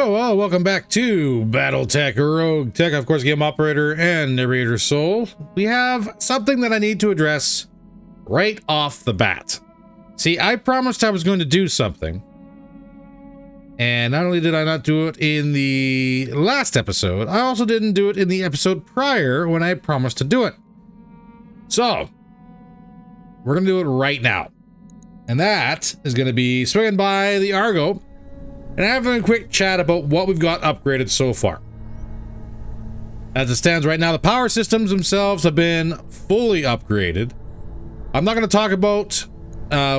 Well, welcome back to BattleTech, RogueTech, of course, game operator and narrator soul. We have something that I need to address right off the bat. See, I promised I was going to do something. And not only did I not do it in the last episode, I also didn't do it in the episode prior when I promised to do it. So, we're going to do it right now. And that is going to be swinging by the Argo and having a quick chat about what we've got upgraded so far. As it stands right now, the power systems themselves have been fully upgraded. I'm not going to talk about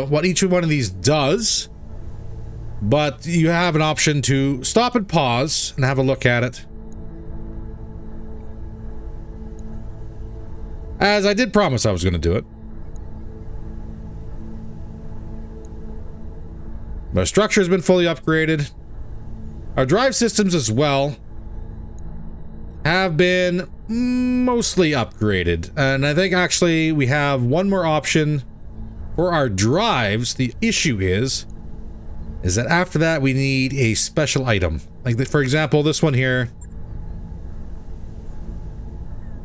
what each one of these does, but you have an option to stop and pause and have a look at it. As I did promise I was going to do it. Our structure has been fully upgraded. Our drive systems as well have been mostly upgraded. And I think actually we have one more option for our drives. The issue is that after that we need a special item. Like for example, this one here.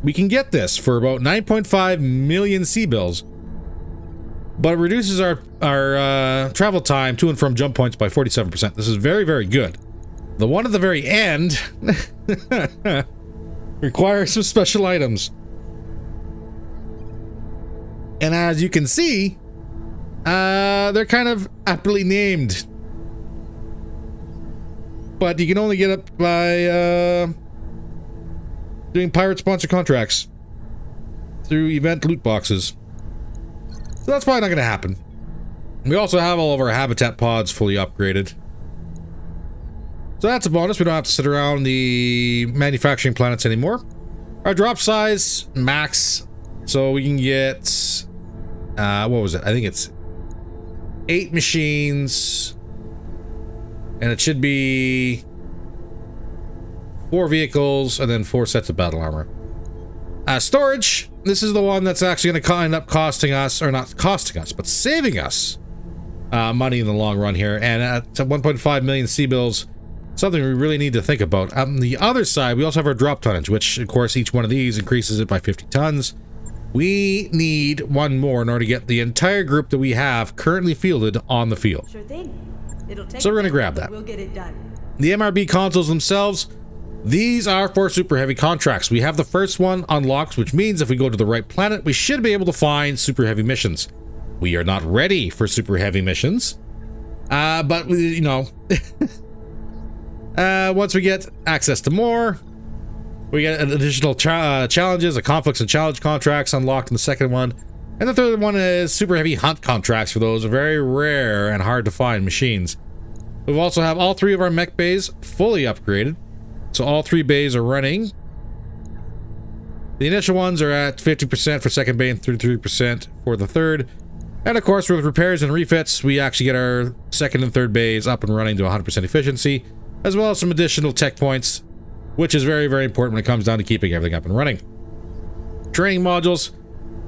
We can get this for about 9.5 million C-bills. But it reduces our travel time to and from jump points by 47%. This is very, very good. The one at the very end requires some special items. And as you can see, they're kind of aptly named. But you can only get up by doing pirate sponsor contracts through event loot boxes. So that's probably not going to happen. We also have all of our habitat pods fully upgraded. So that's a bonus. We don't have to sit around the manufacturing planets anymore. Our drop size, max. So we can get... what was it? I think it's 8 machines. And it should be 4 vehicles and then 4 sets of battle armor. Storage, this is the one that's actually going to end up costing us, or not costing us, but saving us money in the long run here. And at 1.5 million C-bills, something we really need to think about. On the other side, we also have our drop tonnage, which, of course, each one of these increases it by 50 tons. We need one more in order to get the entire group that we have currently fielded on the field. Sure thing. It'll take so we're going to grab that. We'll get it done. The MRB consoles themselves, these are for super heavy contracts. We have the first one unlocked, which means if we go to the right planet, we should be able to find super heavy missions. We are not ready for super heavy missions. But, you know, once we get access to more, we get additional challenges, the conflicts and challenge contracts unlocked in the second one. And the third one is super heavy hunt contracts for those very rare and hard to find machines. We also have all 3 of our mech bays fully upgraded. So all 3 bays are running. The initial ones are at 50% for second bay and 33% for the third. And of course, with repairs and refits, we actually get our second and third bays up and running to 100% efficiency, as well as some additional tech points, which is very, very important when it comes down to keeping everything up and running. Training modules.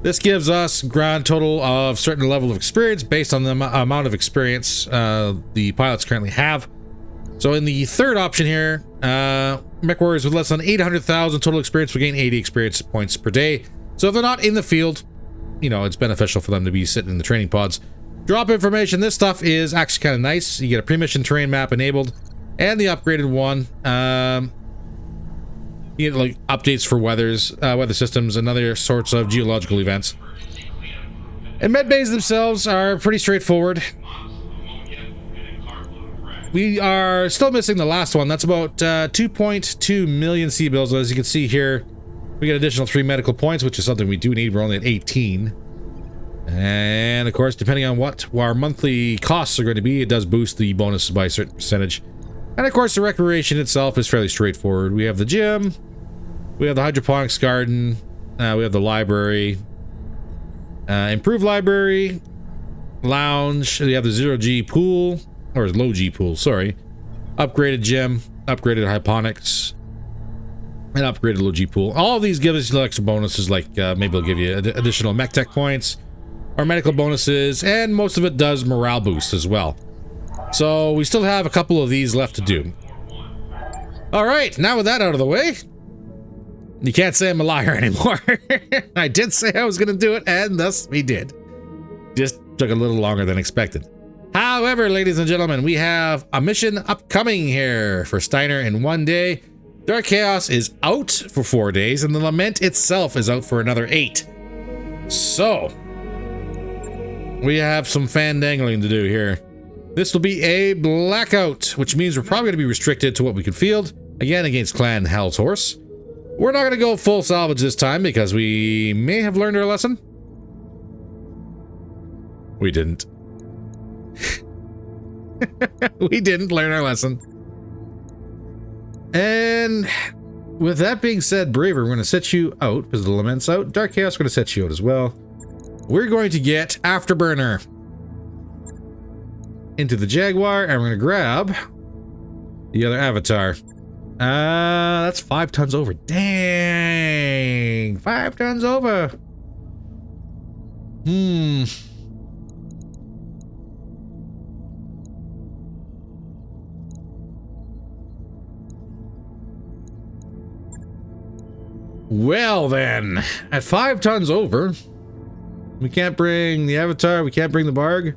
This gives us grand total of certain level of experience based on the amount of experience the pilots currently have. So in the third option here, mech warriors with less than 800,000 total experience will gain 80 experience points per day. So if they're not in the field, you know, it's beneficial for them to be sitting in the training pods. Drop information. This stuff is actually kind of nice. You get a pre-mission terrain map enabled and the upgraded one. You get like updates for weather systems and other sorts of geological events. And med bays themselves are pretty straightforward. We are still missing the last one. That's about 2.2 million C-bills. As you can see here, we get additional 3 medical points, which is something we do need. We're only at 18. And of course, depending on what our monthly costs are going to be, it does boost the bonuses by a certain percentage. And of course, the recreation itself is fairly straightforward. We have the gym, we have the hydroponics garden, we have the library, improved library, lounge, we have the 0G pool, or low G pool, sorry. Upgraded gym, upgraded hydroponics, and upgraded low G pool. All of these give us extra bonuses, like maybe they'll give you additional mech tech points, or medical bonuses, and most of it does morale boost as well. So we still have a couple of these left to do. All right, now with that out of the way, you can't say I'm a liar anymore. I did say I was going to do it, and thus we did. Just took a little longer than expected. However, ladies and gentlemen, we have a mission upcoming here for Steiner in 1 day. Dark Chaos is out for 4 days, and the Lament itself is out for another 8. So, we have some fandangling to do here. This will be a blackout, which means we're probably going to be restricted to what we can field. Again, against Clan Hell's Horse. We're not going to go full salvage this time because we may have learned our lesson. We didn't. We didn't learn our lesson. And with that being said, Braver, we're going to set you out because the Lament's out. Dark Chaos, we're going to set you out as well. We're going to get Afterburner into the Jaguar, and we're going to grab the other avatar. That's 5 tons over. Dang! 5 tons over. Well then, at 5 tons over, we can't bring the Avatar, we can't bring the Barg.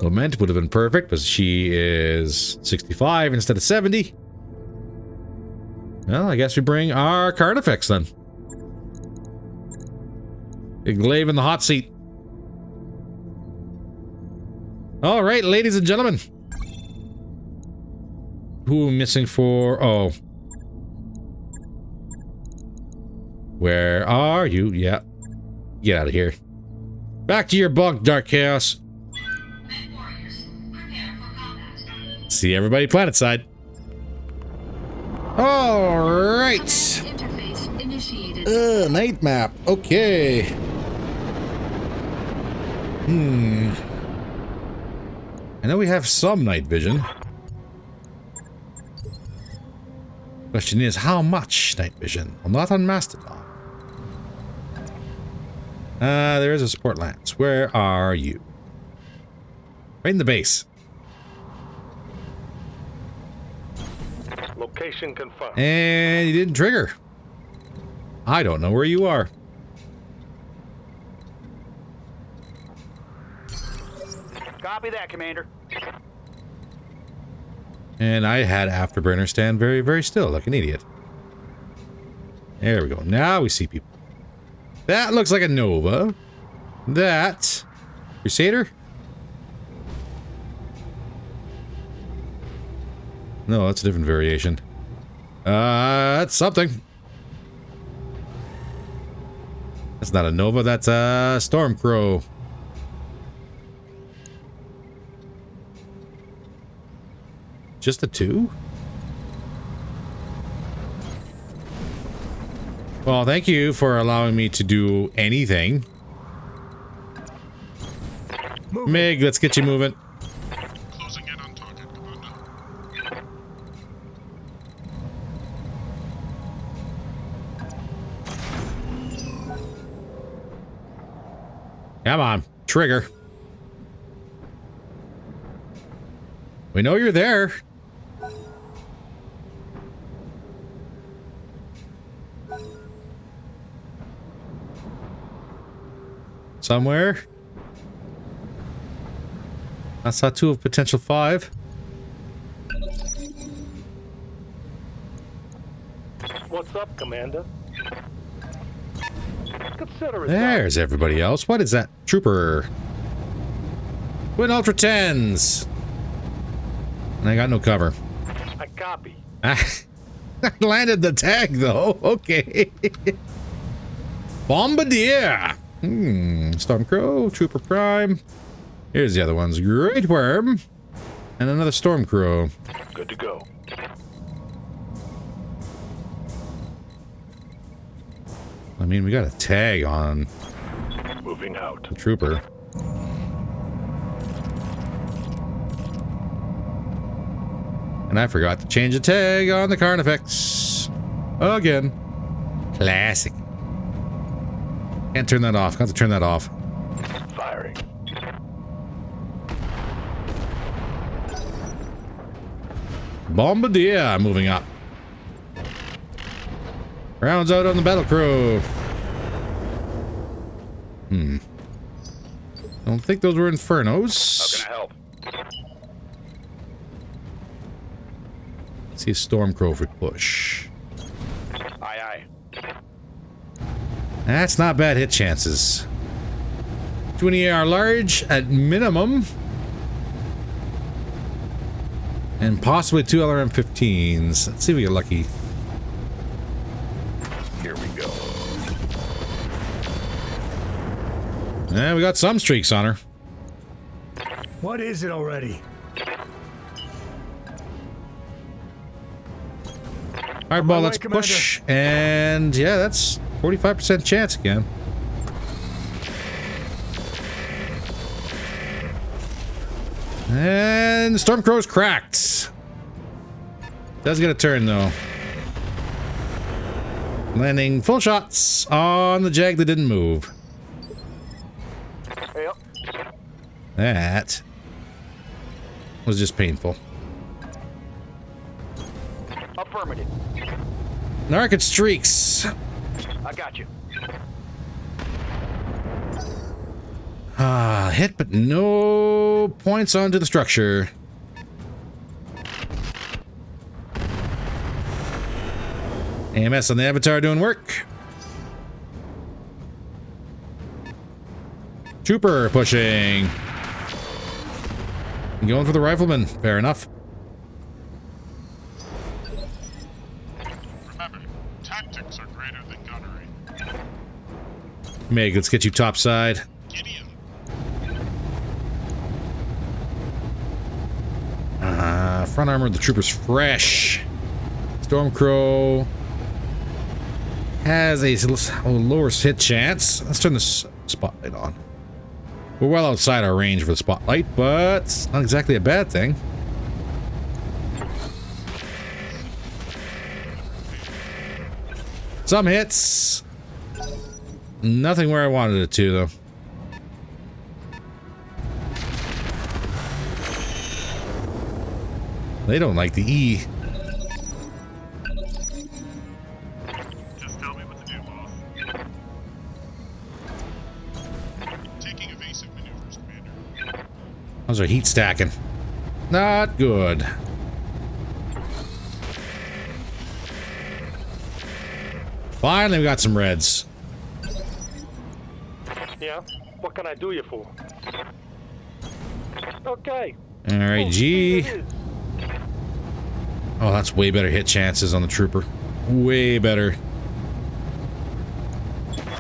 Lament would have been perfect, but she is 65 instead of 70. Well, I guess we bring our Carnifex then. Big Glaive in the hot seat. All right, ladies and gentlemen. Who are we missing for? Oh. Where are you? Yeah. Get out of here. Back to your bunk, Dark Chaos. See everybody planetside. All right. Interface initiated. Night map. Okay. I know we have some night vision. Question is, how much night vision? Well, not on Mastodon. There is a support lance. Where are you? Right in the base. Location confirmed. And you didn't trigger. I don't know where you are. Copy that, Commander. And I had Afterburner stand very, very still, like an idiot. There we go. Now we see people. That looks like a Nova. That... Crusader? No, that's a different variation. That's something. That's not a Nova, that's a Stormcrow. Just the 2? Well, thank you for allowing me to do anything. Mig, let's get you moving. Closing in on target, Commander. Come on, trigger. We know you're there. Somewhere. I saw 2 of potential 5. What's up, Commander? Consider it There's everybody else. What is that? Trooper. Twin Ultra 10s. And I got no cover. done. I copy. I landed the tag though. Okay. Bombardier. Stormcrow, Trooper Prime. Here's the other ones. Great Worm. And another Stormcrow. Good to go. I mean, we got a tag on Moving out. the Trooper. And I forgot to change the tag on the Carnifex. Again. Classic. Can't turn that off. Got to turn that off. Firing. Bombardier moving up. Rounds out on the battle crew. Don't think those were Infernos. How can I help? Let's see a Stormcrow if we push. Aye, aye. That's not bad hit chances. 20 AR large at minimum. And possibly 2 LRM-15s. Let's see if we get lucky. Here we go. Yeah, we got some streaks on her. What is it already? Alright, ball, let's push. And yeah, that's 45% chance again. And the Stormcrow's cracked. Does get a turn though. Landing full shots on the Jag that didn't move. Yep. That was just painful. Affirmative. Narc streaks. I got you. Hit, but no points onto the structure. AMS on the Avatar doing work. Trooper pushing. Going for the rifleman. Fair enough. Remember, tactics are greater than gunnery. Meg, let's get you topside. Gideon. Front armor of the trooper's fresh. Stormcrow has a lower hit chance. Let's turn this spotlight on. We're well outside our range for the spotlight, but it's not exactly a bad thing. Some hits. Nothing where I wanted it to, though. They don't like the E. Just tell me what to do, boss. Taking evasive maneuvers, Commander. Those are heat stacking. Not good. Finally, we got some reds. Yeah? What can I do you for? Okay. All right, Oh, G. here it is. Oh, that's way better hit chances on the trooper. Way better.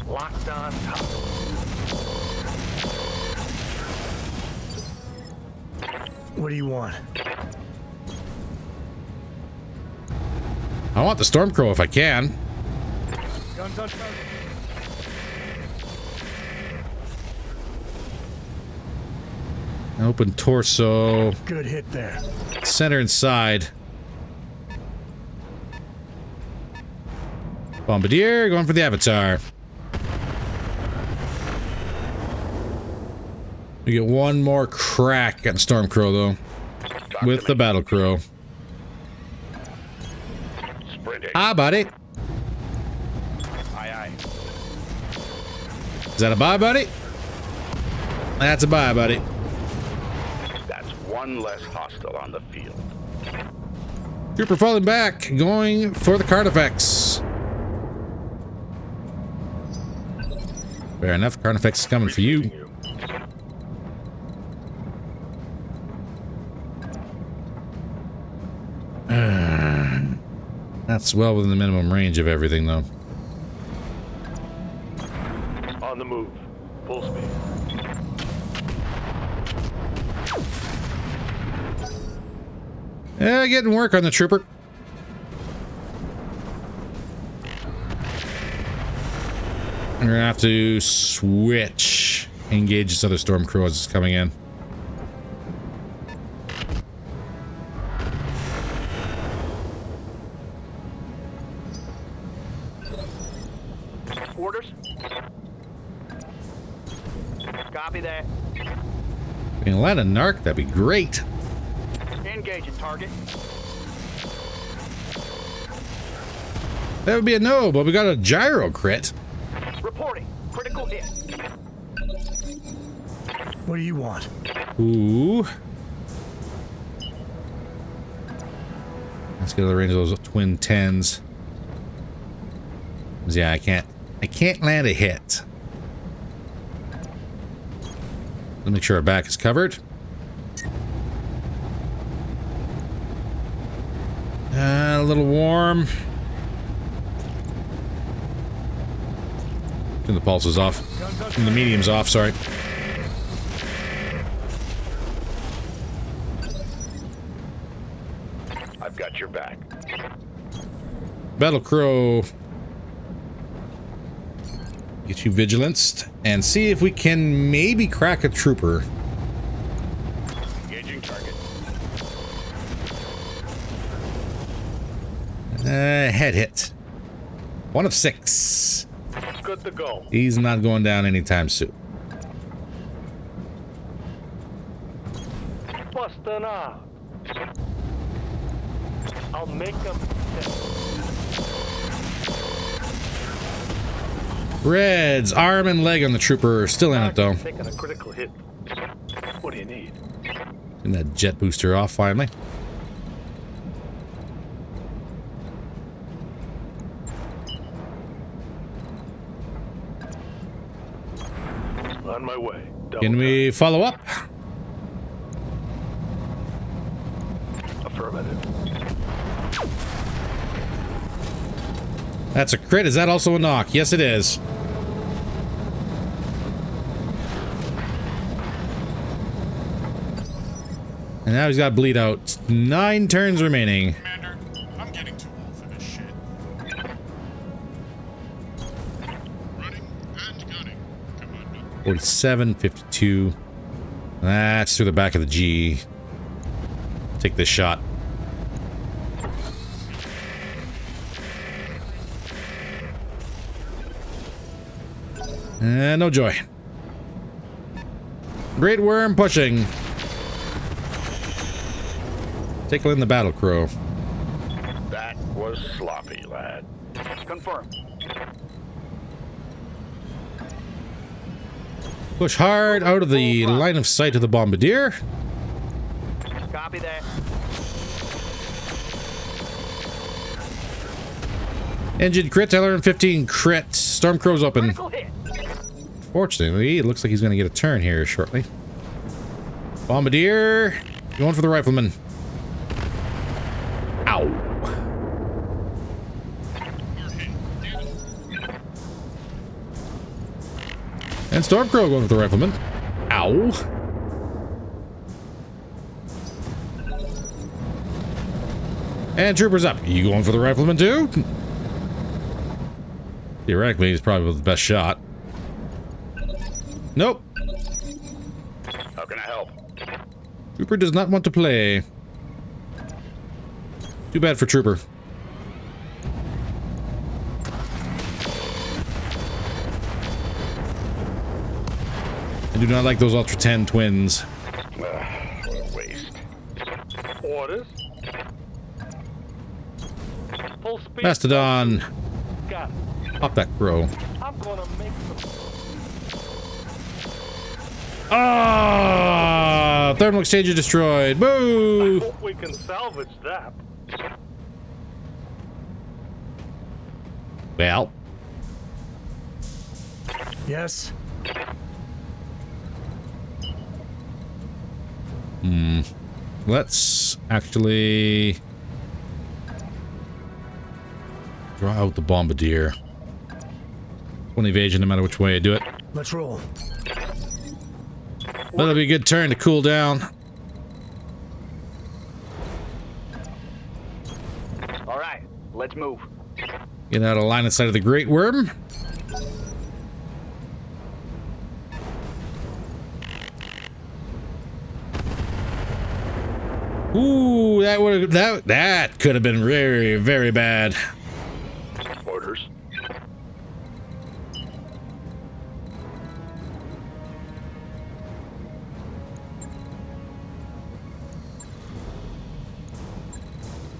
Locked on top. What do you want? I want the Stormcrow if I can. Guns on target. Open torso. Good hit there. Center and side. Bombardier going for the Avatar. We get one more crack at the Stormcrow though. With the Battle Crow. Sprinting. Ah, buddy. Aye, aye. Is that a bye, buddy? That's a bye, buddy. That's one less hostile on the field. Trooper falling back, going for the card effects. Fair enough, card effects is coming for you. That's well within the minimum range of everything, though. On the move. Full speed. Yeah, getting work on the trooper. We're gonna have to switch. Engage this other Stormcrow as it's coming in. Orders? Copy that. If we can land a narc, that'd be great. Engaging target. That would be a no, but we got a gyro crit. Reporting. Critical hit. What do you want? Ooh. Let's get to the range of those twin 10s. Yeah, I can't land a hit. Let's make sure our back is covered. A little warm. Turn the pulses off. And the medium's off, sorry. I've got your back. Battle Crow. Get you vigilanced and see if we can maybe crack a trooper. Engaging target. Head hit. 1 of 6. Good to go. He's not going down anytime soon. Busting out. I'll make them. Reds, arm and leg on the trooper. Still in it though. Taking a critical hit. What do you need? And that jet booster off finally. On my way. Can we follow up? Affirmative. That's a crit. Is that also a knock? Yes, it is. And now he's got bleed out. 9 turns remaining. Commander, I'm getting too old for this shit. Running and gunning. Commander. 47, 52. That's through the back of the G. Take this shot. No joy. Great Worm pushing. Tickling the Battle Crow. That was sloppy, lad. Confirmed. Push hard out of the line of sight of the Bombardier. Copy that. Engine crit, 15 crit. Stormcrow's open. Critical hit. Fortunately, it looks like he's going to get a turn here shortly. Bombardier, going for the rifleman. Ow. And Stormcrow going for the rifleman. Ow. And Trooper's up. You going for the rifleman too? Theoretically, he's probably the best shot. Nope. How can I help? Trooper does not want to play. Too bad for Trooper. I do not like those Ultra 10 twins. What a waste. Orders. Full speed. Mastodon. Got it. Pop that crow. I'm gonna make some. Ah! Thermal exchanger destroyed. I Boo! hope we can salvage that. Well, Yes? let's actually draw out the Bombardier. One evasion no matter which way I do it. Let's roll. That'll be a good turn to cool down. All right, let's move. Get out of line of sight of the Great Worm. Ooh, that could have been very, very bad. Orders.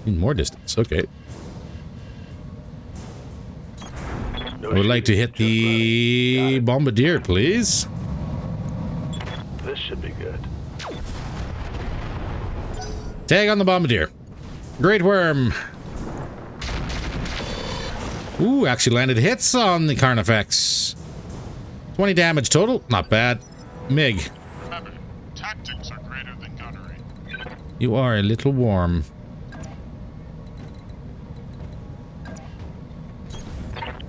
Need more distance. Okay. I would like to hit the bombardier, please. This should be good. Tag on the bombardier. Great worm. Ooh, actually landed hits on the Carnifex. 20 damage total. Not bad. MiG. Remember, tactics are greater than gunnery. You are a little warm.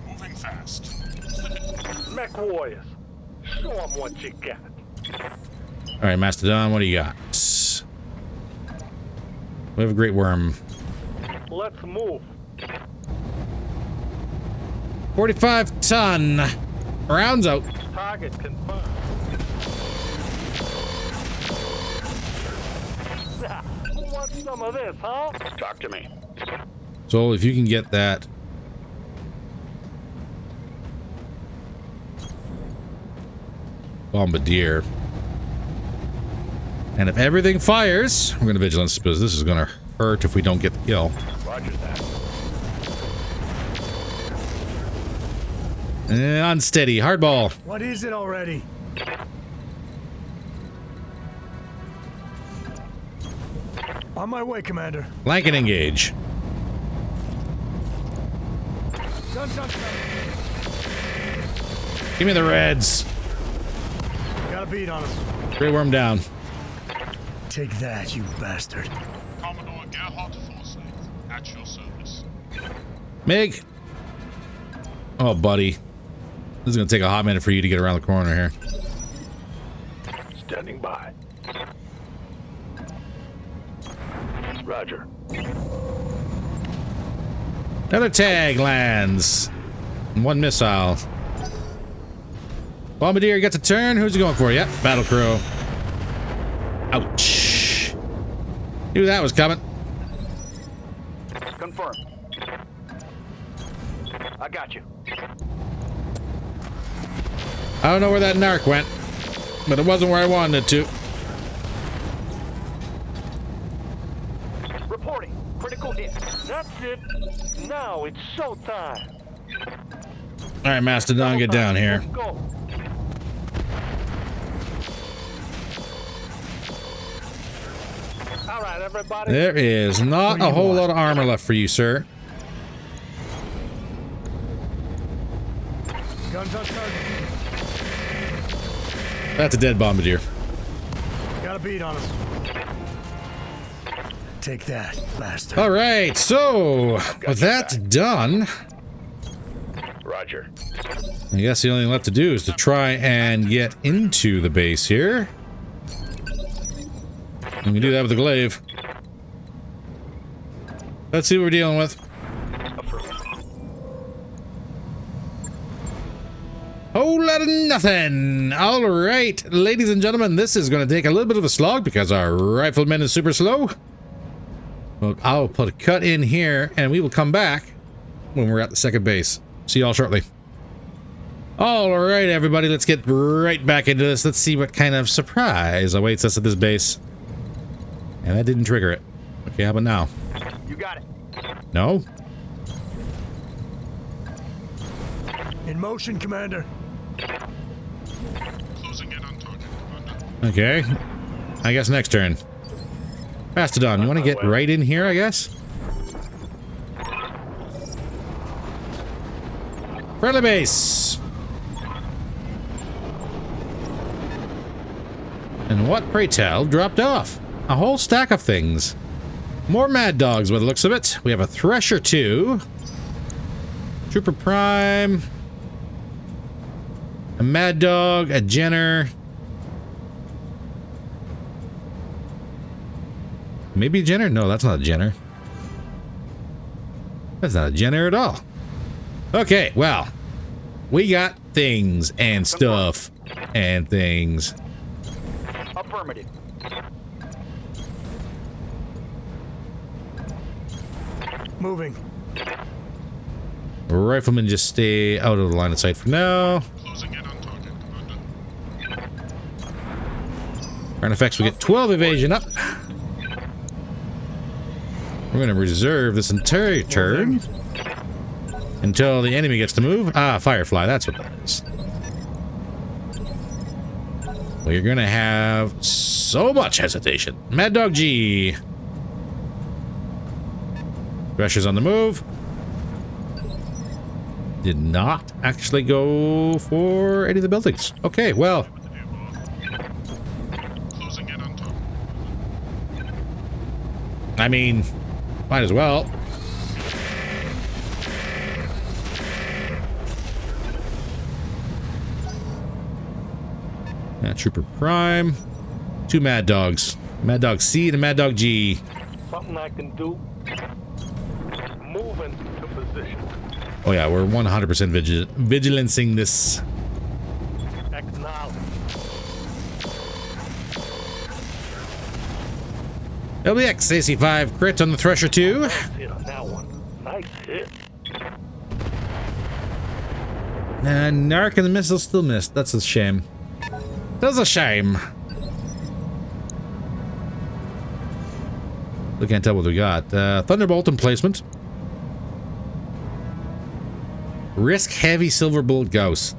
Moving fast. Mech warriors, show them what you got. All right, Mastodon, what do you got? We have a great worm. Let's move. 45 ton. Rounds out. Target confirmed. Want some of this, huh? Talk to me. So if you can get that. Bombardier. And if everything fires, we're going to vigilance because this is going to hurt if we don't get the kill. Roger that. Unsteady. Hardball. What is it already? On my way, Commander. Flank and engage. Guns on sight. Give me the reds. Got a beat on him. Great worm down. Take that, you bastard. Commodore Gerhard Forsyth, at your service. MiG. Oh, buddy. This is going to take a hot minute for you to get around the corner here. Standing by. Roger. Another tag lands. One missile. Bombardier gets a turn. Who's he going for? Yep, Battle Crow. Ouch. Knew that was coming. Confirmed. I got you. I don't know where that narc went, but it wasn't where I wanted it to. Reporting. Critical hit. That's it. Now it's showtime. All right, Mastodon, get down here. Let's go. All right, everybody. There is not a whole lot of armor left for you, sir. Guns on target. That's a dead bombardier. Got a beat on him. Take that, bastard. All right, so with that done, Roger. I guess the only thing left to do is to try and get into the base here. We can do that with the glaive. Let's see what we're dealing with. Whole lot of nothing. All right, ladies and gentlemen, this is going to take a little bit of a slog because our rifleman is super slow. Well, I'll put a cut in here and we will come back when we're at the second base. See y'all shortly. All right, everybody, let's get right back into this. Let's see what kind of surprise awaits us at this base. And that didn't trigger it. Okay, how about now? You got it. No? In motion, Commander. Closing in on target, Commander. Okay. I guess next turn. Mastodon, you want to get right in here, I guess? Friendly base. And what, pray tell, dropped off? A whole stack of things. More Mad Dogs by the looks of it. We have a Thresher 2. Trooper Prime. A Mad Dog, a Jenner. Maybe a Jenner? No, that's not a Jenner. That's not a Jenner at all. Okay, well, we got things and stuff and things. Affirmative. Moving. Riflemen just stay out of the line of sight for now. Closing in on target, Commander. Current effects, we get 12 evasion up. We're going to reserve this entire turn. until the enemy gets to move. Ah, Firefly, that's what that is. Well, you're gonna have so much hesitation. Mad Dog G. Thrasher's on the move. Did not actually go for any of the buildings. Okay, well. Closing in on top. I mean, might as well. Yeah, Trooper Prime. 2 Mad Dogs. Mad Dog C and Mad Dog G. Something I can do. Moving to position. Oh yeah, we're 100% vigilancing this. Acknowledge. LBX AC5 crit on the Thresher 2. Hit on that one. Nice hit. And Narc and the missile still missed. That's a shame. That's a shame. I can't tell what we got. Thunderbolt emplacement. Risk heavy silver bullet Gauss.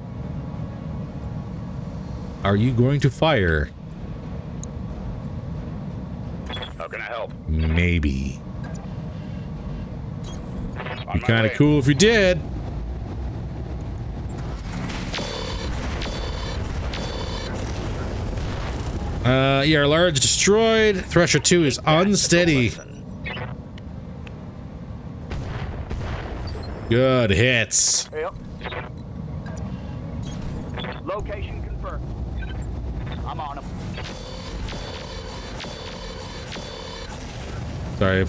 Are you going to fire? How can I help? Maybe. On Be my kind of way. cool if you did. Yeah, large destroyed. Thresher 2 is unsteady. Good hits. Yep. Location confirmed. I'm on him. Sorry.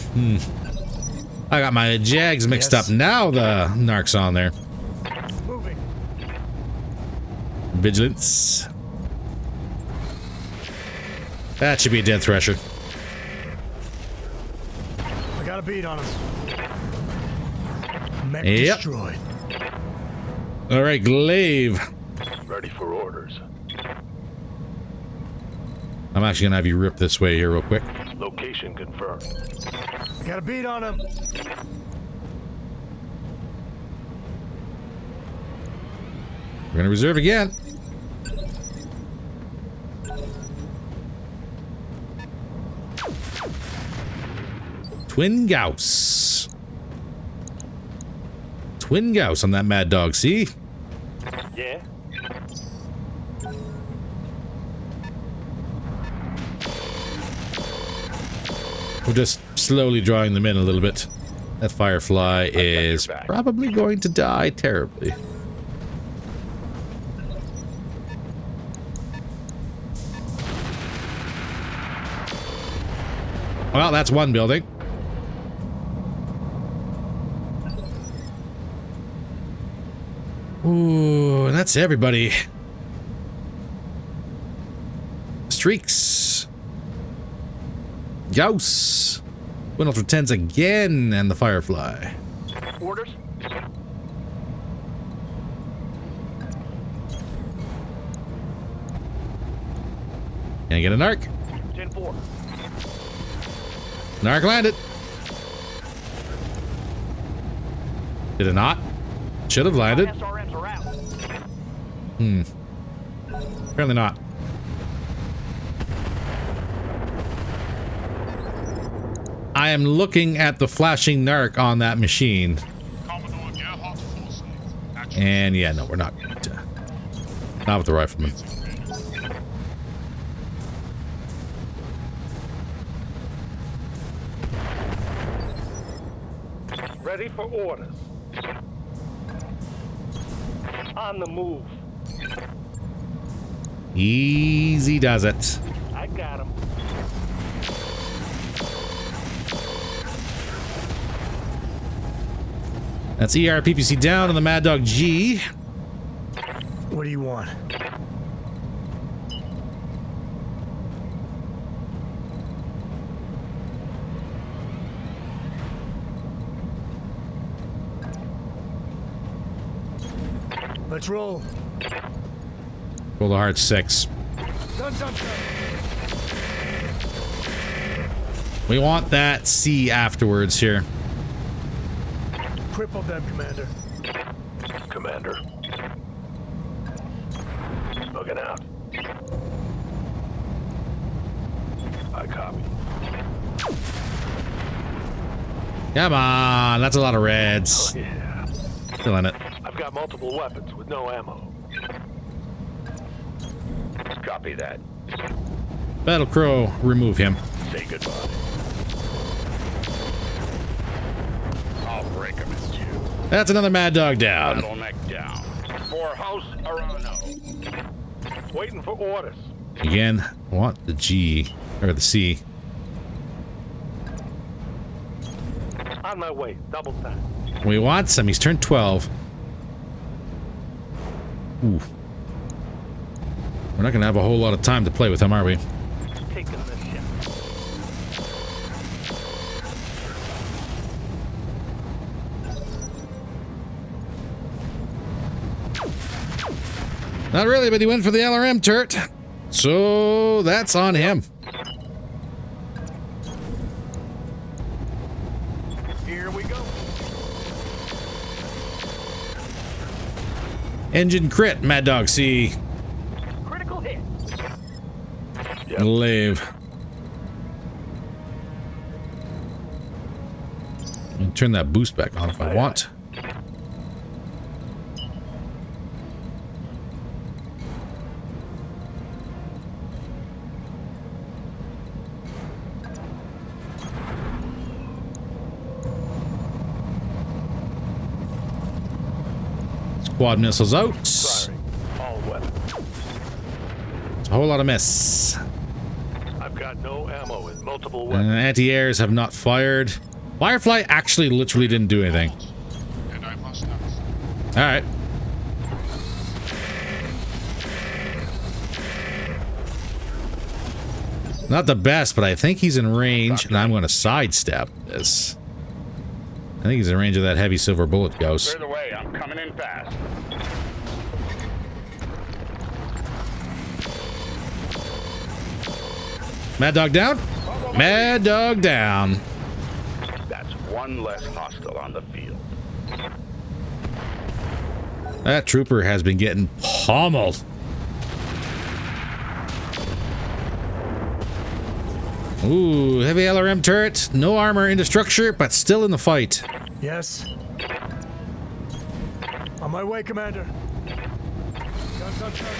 I got my Jags mixed Yes. up. Now the Narc's on there. Moving. Vigilance. That should be a dead Thresher. I got a beat on him. Mech Yep. destroyed. All right, Glaive. Ready for orders. I'm actually gonna have you rip this way here real quick. Location confirmed. I got a beat on him. We're gonna reserve again. Twin Gauss. Twin Gauss on that Mad Dog, see? Yeah. We're just slowly drawing them in a little bit. That Firefly is back. probably going to die terribly. Well, that's one building. Ooh, and that's everybody. Streaks. Gauss. Twin Ultra 10s again, and the Firefly. Orders. Can I get a Narc? 10-4. Narc landed. Did it not? Should have landed. SRMs are out. Apparently not. I am looking at the flashing Narc on that machine. Commodore Gerhardt Forsyth. Actual And yeah, no, we're not. Not with the rifleman. Ready for orders. On the move. Easy does it. I got him. That's ERPPC down on the Mad Dog G. What do you want? Let's roll. Roll the hard 6. Guns up. We want that C afterwards here. Crippled them, Commander. Commander. Looking out. I copy. Come on, that's a lot of reds. Oh, yeah. Feeling it. I've got multiple weapons with no ammo. Copy that. Battle Crow, remove him. Say goodbye. I'll break him at you. That's another Mad Dog down. Bottleneck down. For House Arano. Waiting for orders. Again, I want the G, or the C. On my way. Double time. We want some. He's turned 12. Ooh. We're not going to have a whole lot of time to play with him, are we? Taking this ship. Not really, but he went for the LRM turret. So that's on him. Here we go. Engine crit, Mad Dog C. Critical hit. Lave. And turn that boost back on if I want. Squad missiles out. Sorry. All weapons. It's a whole lot of miss. I've got no ammo with multiple weapons. Anti-airs have not fired. Firefly actually literally didn't do anything. And I must not. Alright. Not the best, but I think he's in range, and I'm going to sidestep this. I think he's in range of that heavy silver bullet ghost. Clear the way. I'm coming in fast. Mad Dog down? Mad Dog down. That's one less hostile on the field. That trooper has been getting pummeled. Ooh, heavy LRM turret. No armor into structure, but still in the fight. Yes. On my way, Commander. Guns on target.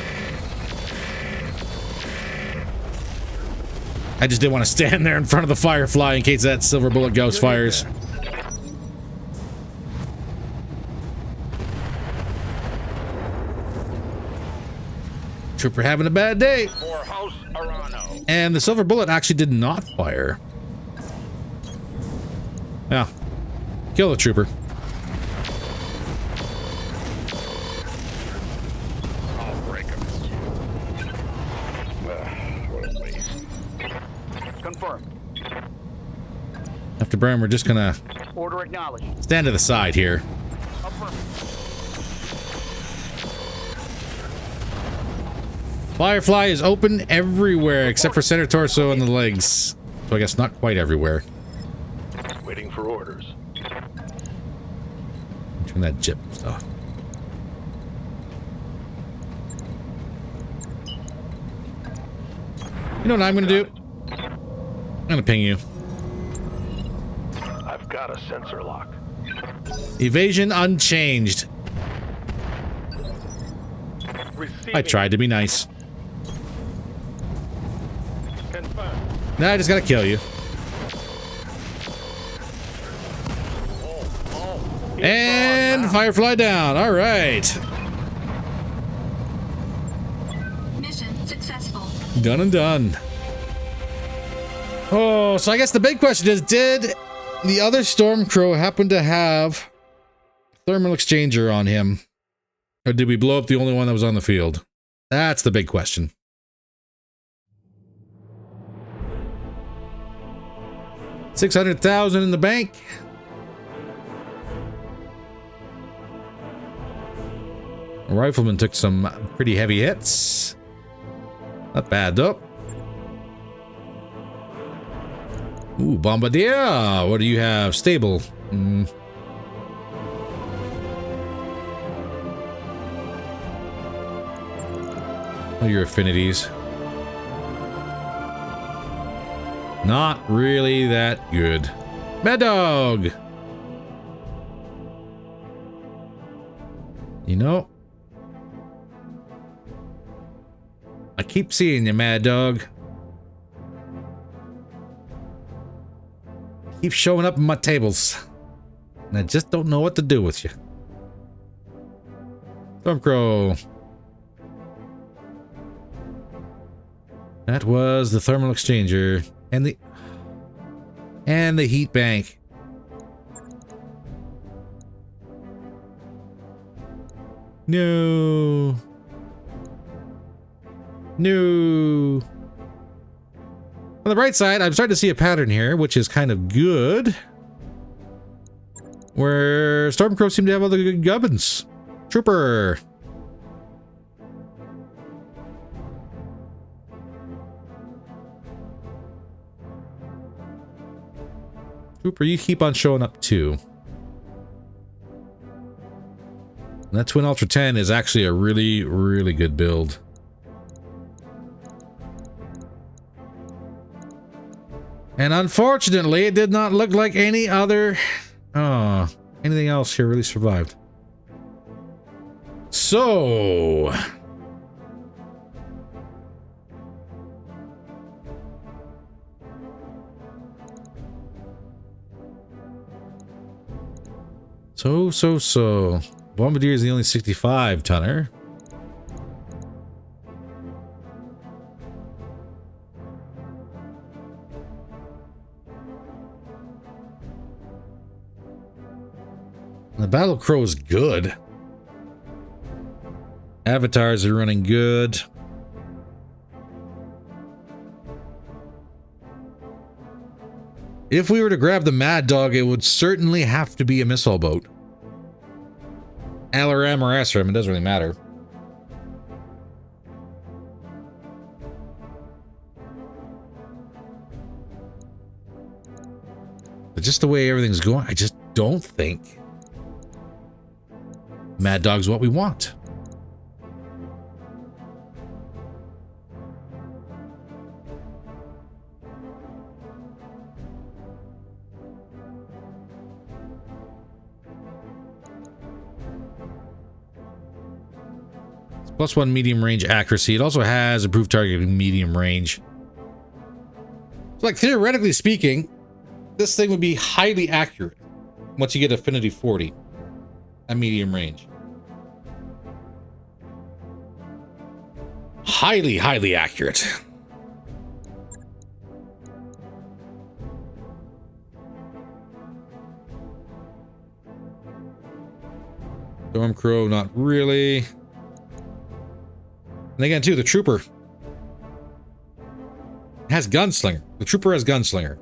I just didn't want to stand there in front of the Firefly in case that silver bullet ghost fires. Trooper having a bad day. For House Arano. And the silver bullet actually did not fire. Yeah. Kill the trooper. I'll break him at you. What a waste. Confirmed. After burn, we're just gonna Order acknowledged. stand to the side here. Affirmative. Firefly is open everywhere except for center torso and the legs. So I guess not quite everywhere. Waiting for orders. Turn that jip off. You know what I'm gonna do? I'm gonna ping you. I've got a sensor lock. Evasion unchanged. I tried to be nice. Confirmed. Now I just gotta kill you. And Firefly down. All right. Mission successful. Done and done. Oh, so I guess the big question is, did the other Stormcrow happen to have thermal exchanger on him? Or did we blow up the only one that was on the field? That's the big question. $600,000 in the bank. Rifleman took some pretty heavy hits. Not bad though. Ooh, Bombardier. What do you have? Stable. Oh, your affinities. Not really that good. Mad Dog! You know, I keep seeing you, Mad Dog. Keep showing up in my tables. And I just don't know what to do with you. Stormcrow. That was the thermal exchanger and the heat bank. No. No. On the bright side, I'm starting to see a pattern here, which is kind of good. Where Stormcrow seem to have all the good gubbins. Trooper. Trooper, you keep on showing up too. And that Twin Ultra 10 is actually a really, really good build. And unfortunately, it did not look like any other... Oh, anything else here really survived. So... So. Bombardier is the only 65 tonner. The Battle Crow is good. Avatars are running good. If we were to grab the Mad Dog, it would certainly have to be a missile boat. LRM or SRM, it doesn't really matter. But just the way everything's going, I just don't think Mad Dog's what we want. +1 medium range accuracy. It also has improved targeting medium range. So, like, theoretically speaking, this thing would be highly accurate once you get affinity 40 at medium range. Highly, highly accurate. Stormcrow, not really. And again, too, the Trooper has Gunslinger. The Trooper has Gunslinger.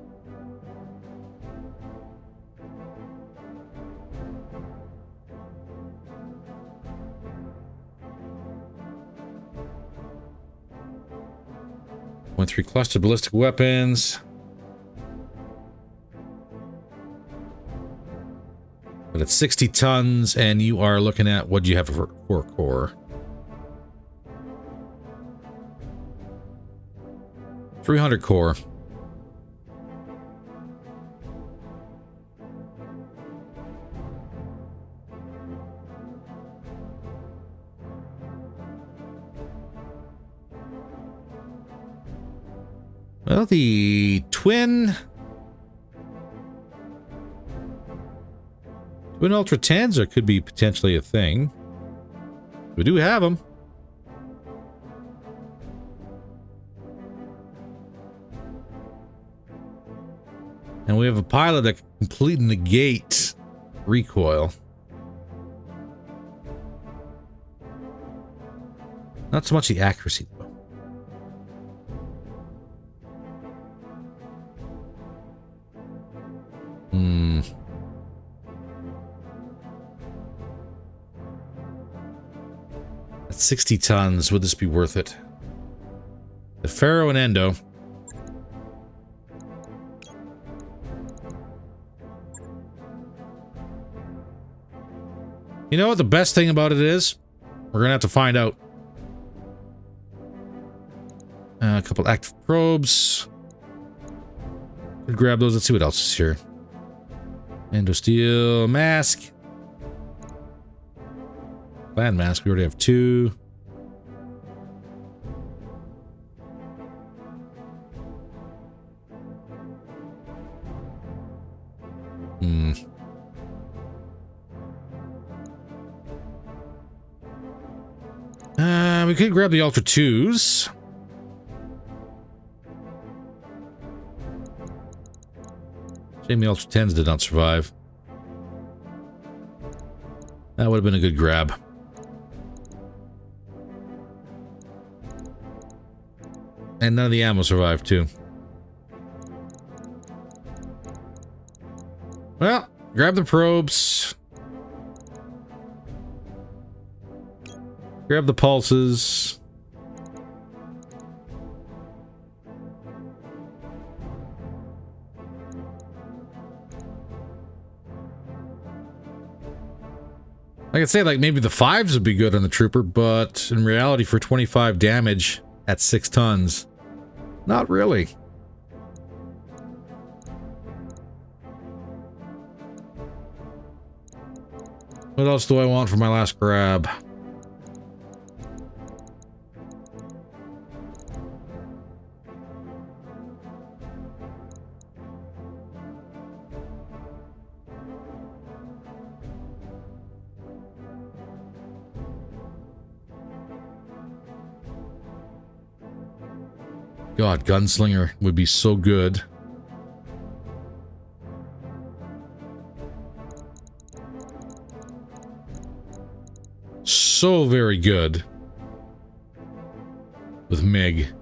Went 3 cluster ballistic weapons. But it's 60 tons, and you are looking at what do you have for core? 300 core. Well, the Twin Ultra 10s could be potentially a thing. We do have them. And we have a pilot that can completely negate recoil. Not so much the accuracy, though. At 60 tons, would this be worth it? The Pharaoh and Endo. You know what the best thing about it is? We're gonna have to find out. A couple active probes. Grab those. Let's see what else is here. Endosteel mask. Land mask. We already have 2. We could grab the Ultra 2s. Shame the Ultra 10s did not survive. That would have been a good grab. And none of the ammo survived too. Well, grab the probes. Grab the pulses. I could say like maybe the 5s would be good on the trooper, but in reality for 25 damage at 6 tons, not really. What else do I want for my last grab? God, Gunslinger would be so good. So very good. With Meg.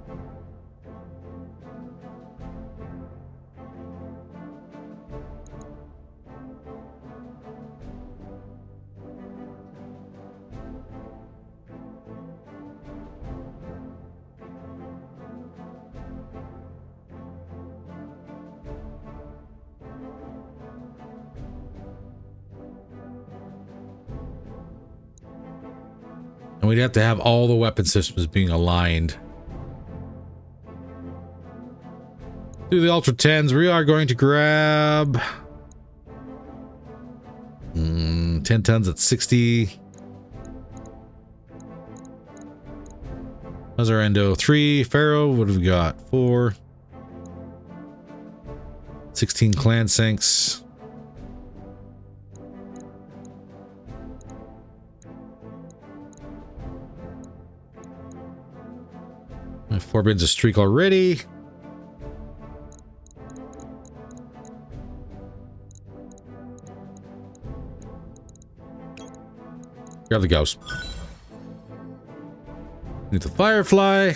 And we'd have to have all the weapon systems being aligned. Do the Ultra 10s. We are going to grab 10 tons at 60. How's our endo? 3. Pharaoh, what have we got? 4. 16 clan sinks. 4 bins of streak already. Grab the ghost. Need the Firefly.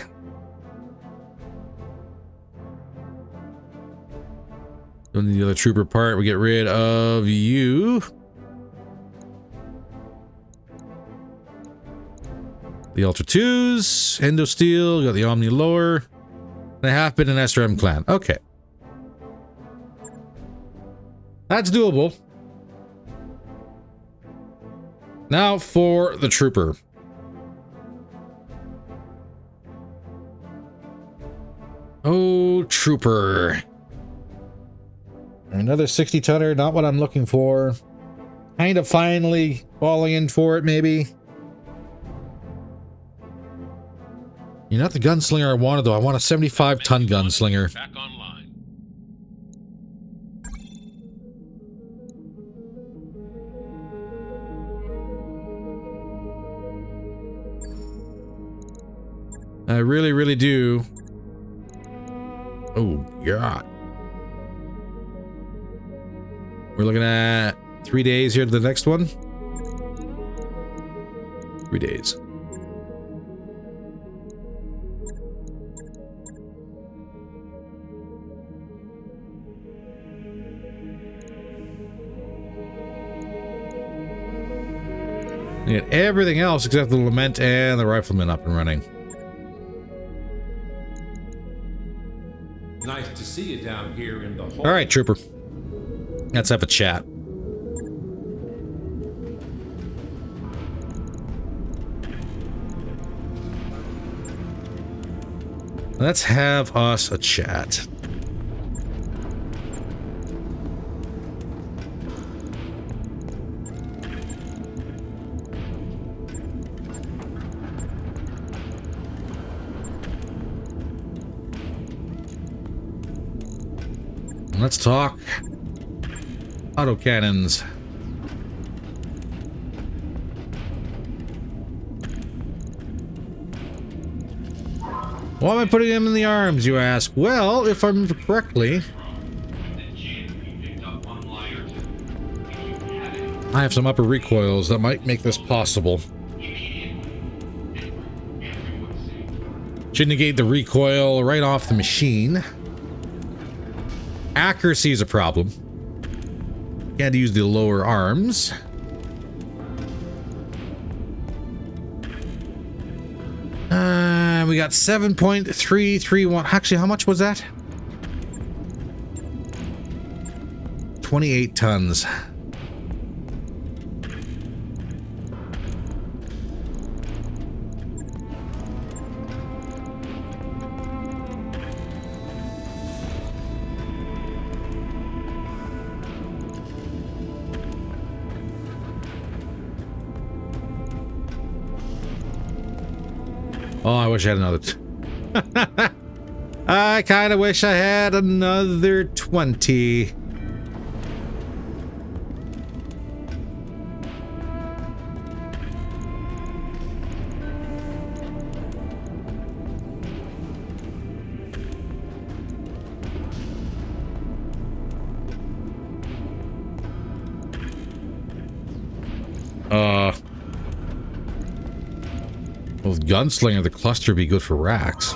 Don't need the other trooper part. We get rid of you. The Ultra 2s, Endo Steel, got the Omni Lower, and a half bit in SRM Clan. Okay. That's doable. Now for the Trooper. Oh, Trooper. Another 60-tonner, not what I'm looking for. Kind of finally falling in for it, maybe. You're not the gunslinger I wanted, though. I want a 75-ton gunslinger. Back online. I really, really do. Oh, God. We're looking at 3 days here to the next one. 3 days. We get everything else except the Lament and the Rifleman up and running. Nice to see you down here in the hole. All right, Trooper. Let's have a chat. Let's have us a chat. Let's talk autocannons. Why am I putting them in the arms, you ask? Well, if I remember correctly, I have some upper recoils that might make this possible. Should negate the recoil right off the machine. Accuracy is a problem. Can't use the lower arms. We got 7.331. Actually, how much was that? 28 tons. Oh, I wish I had another. I kind of wish I had another 20. Well, Gunslinger, the cluster would be good for racks.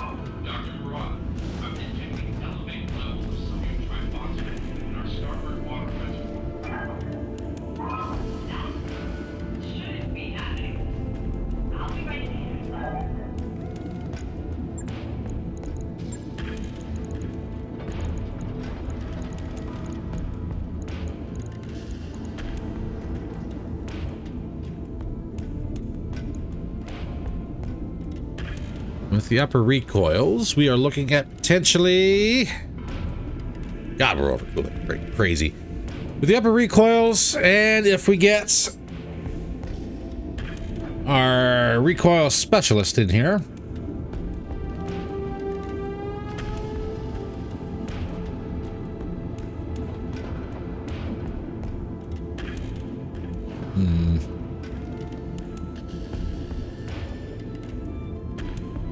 With the upper recoils, we are looking at potentially... God, we're overcooling. Crazy. With the upper recoils, and if we get our recoil specialist in here...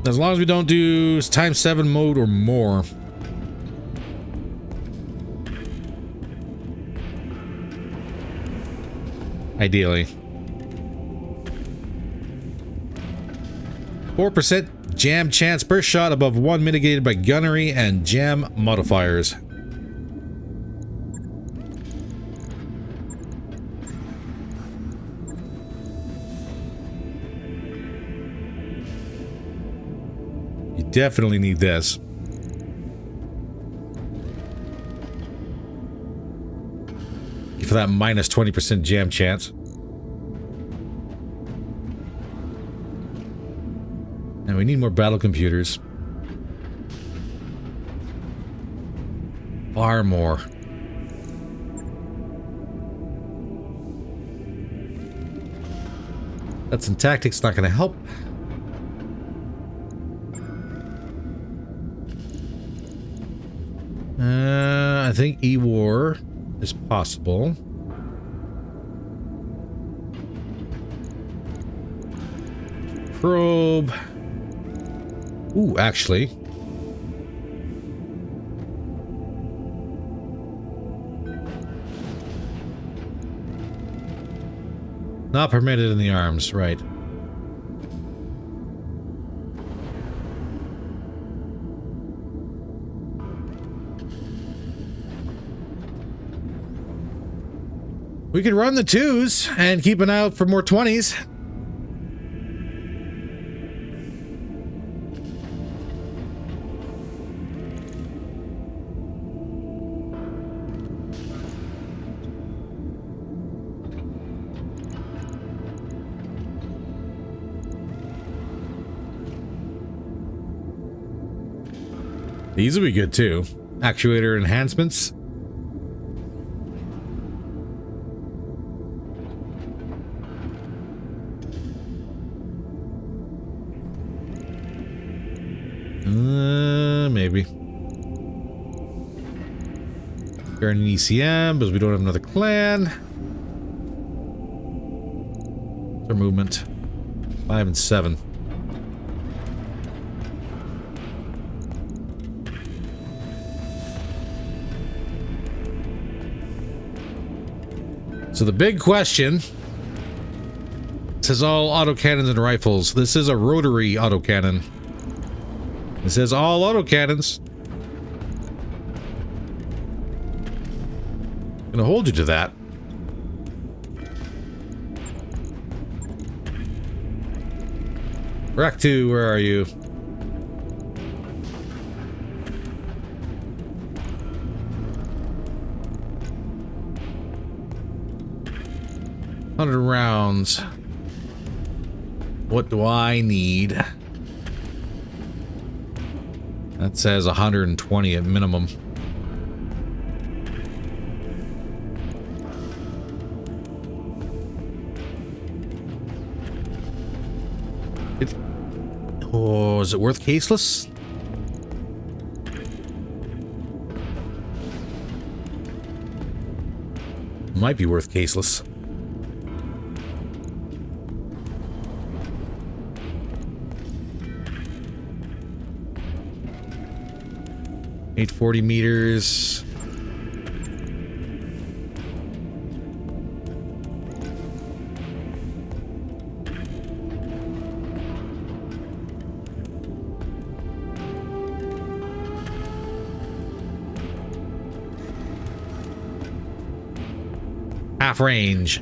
As long as we don't do ×7 mode or more. Ideally. 4% jam chance per shot above 1 mitigated by gunnery and jam modifiers. Definitely need this. For that minus 20% jam chance. And we need more battle computers. Far more. That's in tactics, not going to help. I think E-War is possible. Probe. Ooh, actually. Not permitted in the arms, right. We could run the 2s and keep an eye out for more 20s. These will be good too. Actuator enhancements. Maybe. We're in an ECM because we don't have another clan. Their movement 5 and 7. So the big question says all autocannons and rifles. This is a rotary autocannon. It says all autocannons. Gonna hold you to that. Rack 2, where are you? $100 rounds. What do I need? That says 120 at minimum. Oh, is it worth caseless? Might be worth caseless. $840 meters. Half range.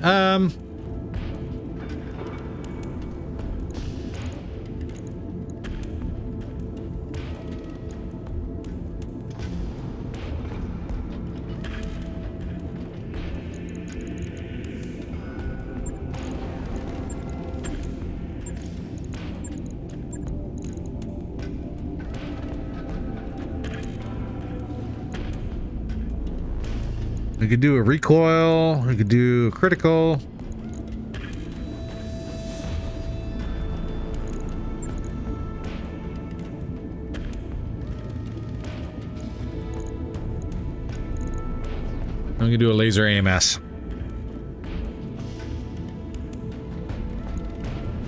We could do a recoil. We could do a critical. I'm gonna do a laser AMS.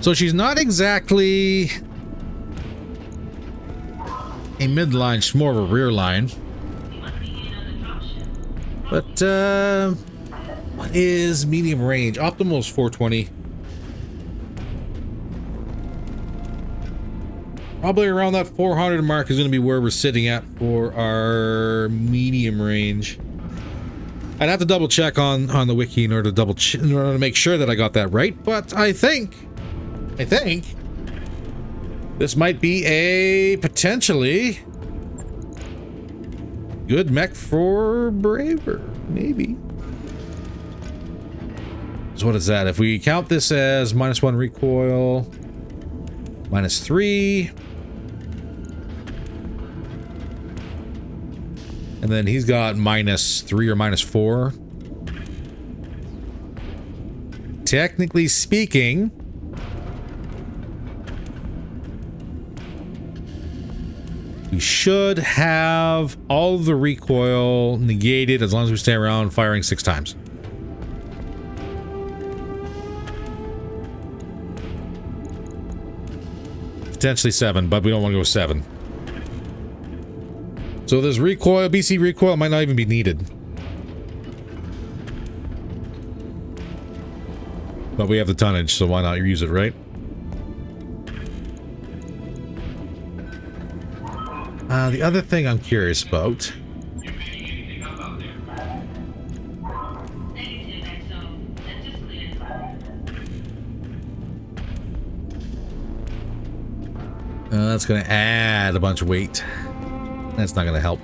So she's not exactly a midline, she's more of a rear line. But, what is medium range? Optimal is 420. Probably around that 400 mark is going to be where we're sitting at for our medium range. I'd have to double check on the wiki in order to make sure that I got that right, but I think this might be a potentially good mech for Braver, maybe. So what is that? If we count this as -1 recoil, -3, and then he's got -3 or -4. Technically speaking, we should have all of the recoil negated as long as we stay around firing 6 times. Potentially 7, but we don't want to go 7. So this recoil, BC recoil, might not even be needed. But we have the tonnage, so why not use it, right? The other thing I'm curious about. That's going to add a bunch of weight. That's not going to help.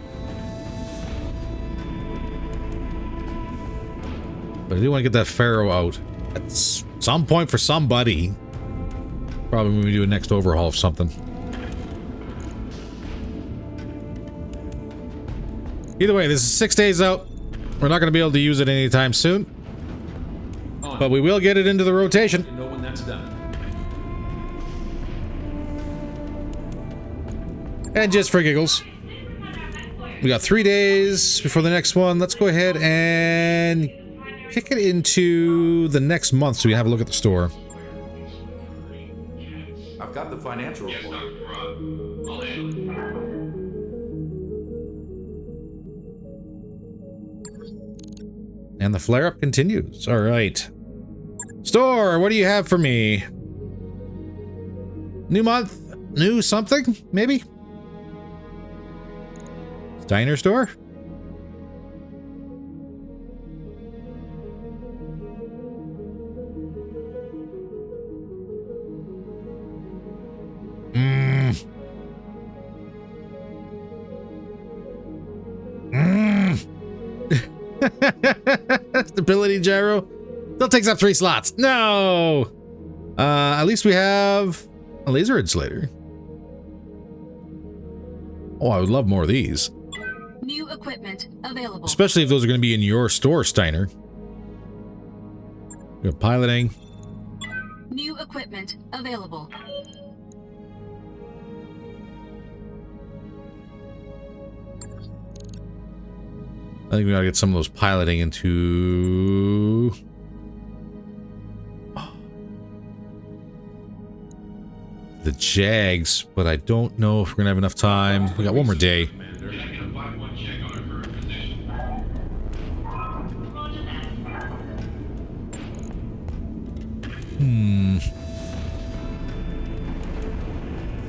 But I do want to get that Pharaoh out at some point for somebody. Probably when we do a next overhaul of something. Either way, this is 6 days out. We're not going to be able to use it anytime soon. But we will get it into the rotation. You know when that's done. And just for giggles, we got 3 days before the next one. Let's go ahead and kick it into the next month so we can have a look at the store. I've got the financial report. And the flare-up continues. All right. Store, what do you have for me? New month? New something? Maybe? Diner store? Stability gyro still takes up 3 slots. No. At least we have a laser insulator. Oh, I would love more of these. New equipment available. Especially if those are going to be in your store, Steiner. We have piloting. New equipment available. I think we gotta get some of those piloting into the Jags, but I don't know if we're gonna have enough time. We got one more day.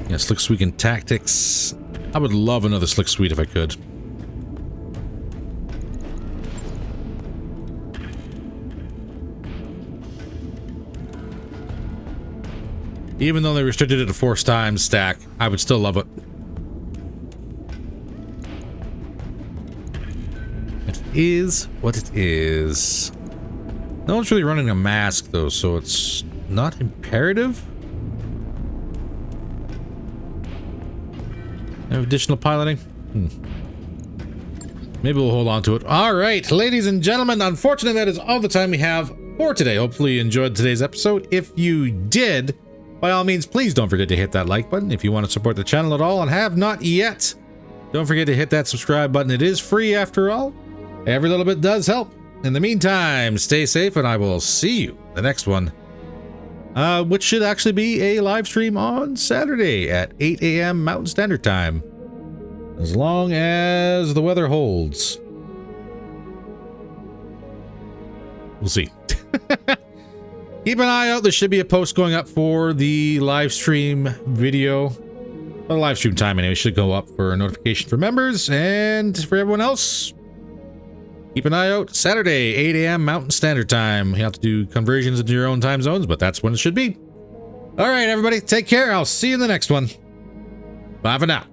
Yeah, Slick Sweep and Tactics. I would love another Slick Sweep if I could. Even though they restricted it to 4 times stack, I would still love it. It is what it is. No one's really running a mask though, so it's not imperative. Have additional piloting? Maybe we'll hold on to it. All right, ladies and gentlemen, unfortunately that is all the time we have for today. Hopefully you enjoyed today's episode. If you did, by all means, please don't forget to hit that like button if you want to support the channel at all and have not yet. Don't forget to hit that subscribe button. It is free after all. Every little bit does help. In the meantime, stay safe and I will see you the next one. Which should actually be a live stream on Saturday at 8 a.m. Mountain Standard Time. As long as the weather holds. We'll see. Keep an eye out. There should be a post going up for the live stream video. The live stream time anyway should go up for a notification for members, and for everyone else, keep an eye out. Saturday, 8 a.m. Mountain Standard Time. You have to do conversions into your own time zones, but that's when it should be. All right, everybody, take care. I'll see you in the next one. Bye for now.